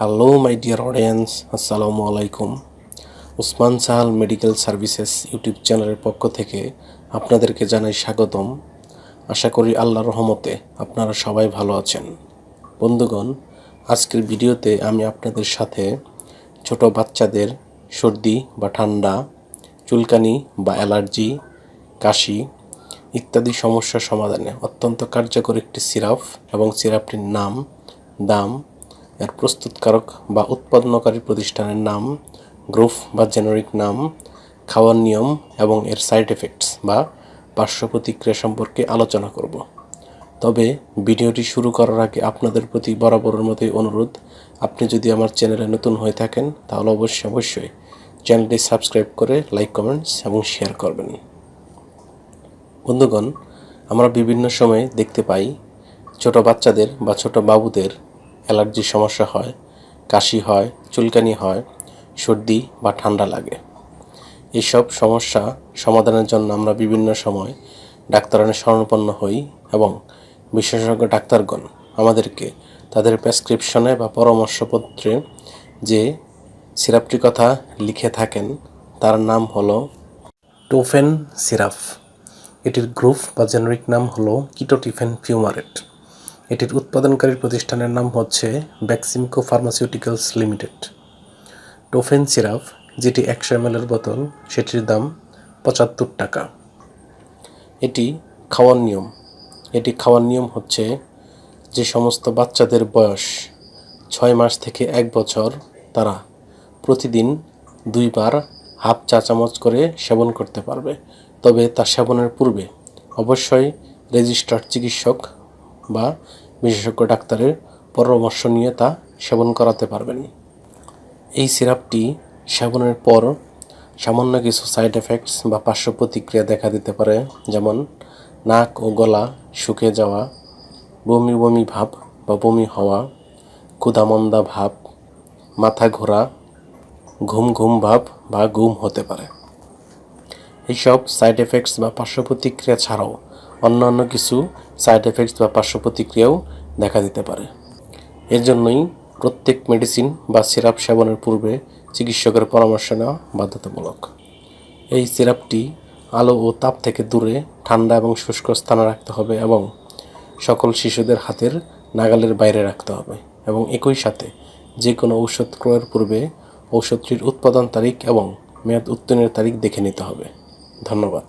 Hello my dear audience, আসসালামু আলাইকুম। Usman Sahal medical services YouTube চ্যানেলের পক্ষ থেকে আপনাদেরকে জানাই স্বাগতম। আশা করি আল্লাহর রহমতে আপনারা সবাই ভালো আছেন। বন্ধুগণ, আজকের ভিডিওতে আমি আপনাদের সাথে ছোট বাচ্চাদের সর্দি বা ঠান্ডা, চুলকানি বা অ্যালার্জি, কাশি ইত্যাদি সমস্যার সমাধানে অত্যন্ত কার্যকর একটি সিরাপ এবং সিরাপটির নাম, দাম, এর প্রস্তুতকারক বা উৎপাদনকারী প্রতিষ্ঠানের নাম, গ্রুপ বা জেনেরিক নাম, খাওয়ার নিয়ম এবং এর সাইড এফেক্টস বা পার্শ্ব প্রতিক্রিয়া সম্পর্কে আলোচনা করব। তবে ভিডিওটি শুরু করার আগে আপনাদের প্রতি বরাবরের মতোই অনুরোধ, আপনি যদি আমার চ্যানেলে নতুন হয়ে থাকেন তাহলে অবশ্যই চ্যানেলটি সাবস্ক্রাইব করে লাইক, কমেন্টস এবং শেয়ার করবেন। বন্ধুগণ, আমরা বিভিন্ন সময়ে দেখতে পাই ছোট বাচ্চাদের বা ছোট বাবুদের অ্যালার্জির সমস্যা হয়, কাশি হয়, চুলকানি হয়, সর্দি বা ঠান্ডা লাগে। এইসব সমস্যা সমাধানের জন্য আমরা বিভিন্ন সময় ডাক্তারানের শরণাপন্ন হই এবং বিশেষজ্ঞ ডাক্তারগণ আমাদেরকে তাদের প্রেসক্রিপশনে বা পরামর্শপত্রে যে সিরাপটির কথা লিখে থাকেন তার নাম হলো টোফেন সিরাপ। এটির গ্রুপ বা জেনেরিক নাম হলো কিটোটিফেন ফিউমারেট। এটির উৎপাদনকারী প্রতিষ্ঠানের নাম হচ্ছে বেক্সিমকো ফার্মাসিউটিক্যালস লিমিটেড। টোফেন সিরাপ, যেটি 100 ml বোতল, সেটির দাম 75 টাকা। এটি খাওয়ার নিয়ম হচ্ছে যে সমস্ত বাচ্চাদের বয়স 6 মাস থেকে 1 বছর তারা প্রতিদিন 2 বার হাফ চা চামচ করে সেবন করতে পারবে। তবে তা সেবনের পূর্বে অবশ্যই রেজিস্টার্ড চিকিৎসক বা বিশেষজ্ঞ ডাক্তারের পরামর্শ নিয়ে তা সেবন করাতে পারবেন। এই সিরাপটি সেবনের পর সামান্য কিছু সাইড এফেক্টস বা পার্শ্ব প্রতিক্রিয়া দেখা দিতে পারে, যেমন নাক ও গলা শুকিয়ে যাওয়া, বমি বমি ভাব বা বমি হওয়া, ক্ষুধামন্দা ভাব, মাথা ঘোরা, ঘুম ঘুম ভাব বা ঘুম হতে পারে। এইসব সাইড এফেক্টস বা পার্শ্ব প্রতিক্রিয়া ছাড়াও অন্যান্য কিছু সাইড এফেক্টস বা পার্শ্ব প্রতিক্রিয়াও দেখা দিতে পারে। এর জন্যই প্রত্যেক মেডিসিন বা সিরাপ সেবনের পূর্বে চিকিৎসকের পরামর্শ নেওয়া বাধ্যতামূলক। এই সিরাপটি আলো ও তাপ থেকে দূরে ঠান্ডা এবং শুষ্ক স্থানে রাখতে হবে এবং সকল শিশুদের হাতের নাগালের বাইরে রাখতে হবে এবং একই সাথে যে কোনো ঔষধ ক্রয়ের পূর্বে ঔষধটির উৎপাদন তারিখ এবং মেয়াদ উত্তীর্ণের তারিখ দেখে নিতে হবে। ধন্যবাদ।